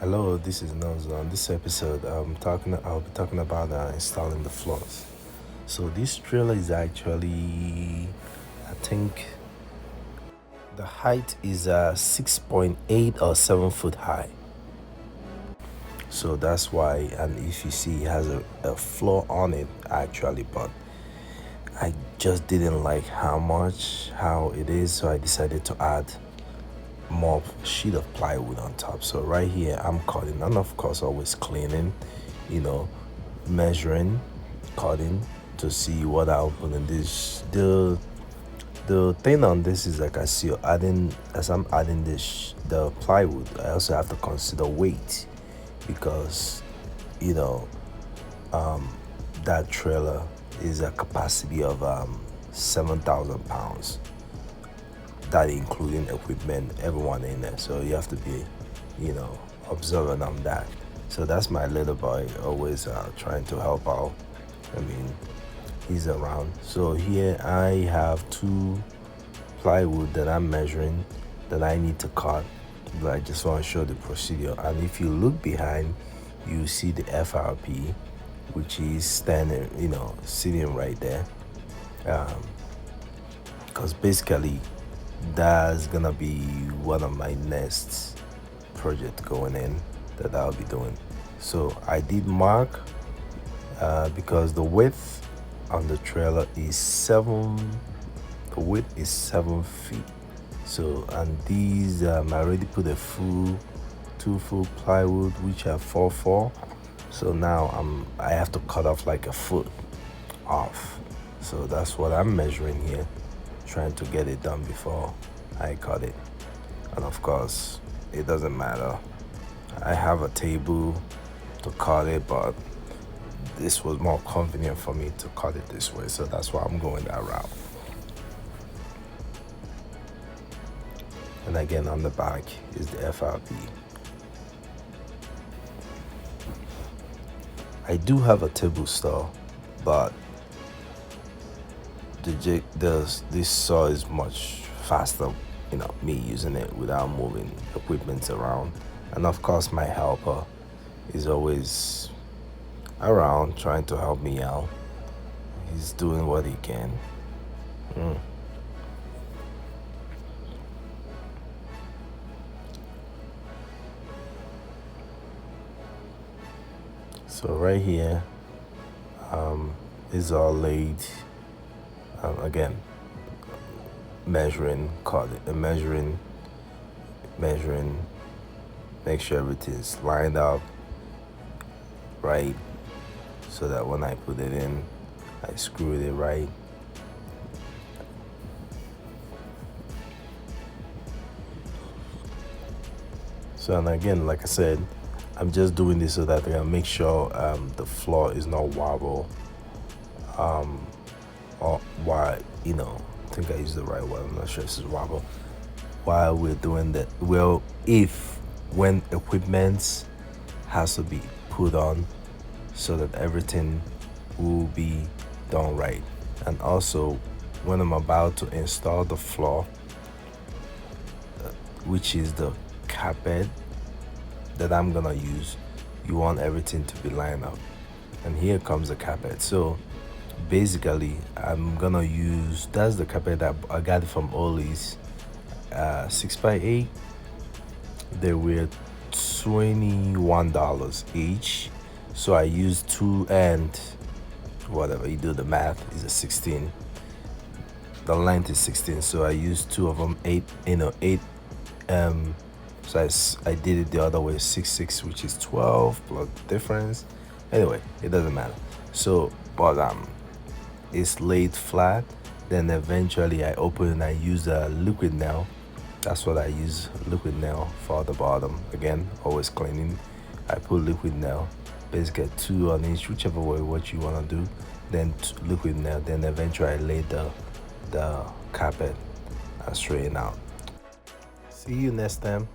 Hello, this is Nels. On this episode, I'll be talking about installing the floors. So this trailer is actually, I think, the height is 6.8 or 7 foot high. So that's why, and if you see, it has a floor on it actually, but I just didn't like how it is, so I decided to add more sheet of plywood on top. So right here I'm cutting, and of course always cleaning, you know, measuring, cutting to see what I'll put in this. The thing on this is, like, as I'm adding the plywood, I also have to consider weight because you know that trailer is a capacity of 7,000 pounds, that including equipment, everyone in there. So you have to be, observant on that. So that's my little boy, always trying to help out. I mean, he's around. So here I have two plywood that I'm measuring that I need to cut. But I just want to show the procedure. And if you look behind, you see the FRP, which is standing, sitting right there. Because basically that's gonna be one of my next project going in that I'll be doing. So I did mark because the width on the trailer is 7 feet. So, and these I already put a full 2 foot plywood, which are 4 4. So now I have to cut off like a foot off. So that's what I'm measuring here, trying to get it done before I cut it. And of course, it doesn't matter. I have a table to cut it, but this was more convenient for me to cut it this way. So that's why I'm going that route. And again, on the back is the FRP. I do have a table saw, but this saw is much faster, me using it without moving equipment around. And of course my helper is always around trying to help me out. He's doing what he can. So right here is all laid. Again, measuring, measuring, make sure everything's lined up right, so that when I put it in, I screw it right. So, and again, like I said, I'm just doing this so that I can make sure the floor is not wobble. Or why, I think I used the right word. I'm not sure if this is wobble. While we're doing that, well, if when equipment has to be put on, so that everything will be done right. And also, when I'm about to install the floor, which is the carpet that I'm gonna use, you want everything to be lined up. And here comes the carpet. So basically, I'm gonna use, that's the carpet that I got it from Ollie's, 6x8. They were $21 each. So I used two, and whatever you do the math, is a 16. The length is 16, so I used two of them, 8. So I did it the other way, 6 which is 12 plus difference. Anyway, it doesn't matter. So, but it's laid flat. Then eventually I open and I use a liquid nail. That's what I use, liquid nail for the bottom. Again, always cleaning. I put liquid nail, basically 2 on each, whichever way what you want to do. Then liquid nail. Then eventually I lay the carpet and straighten out. See you next time.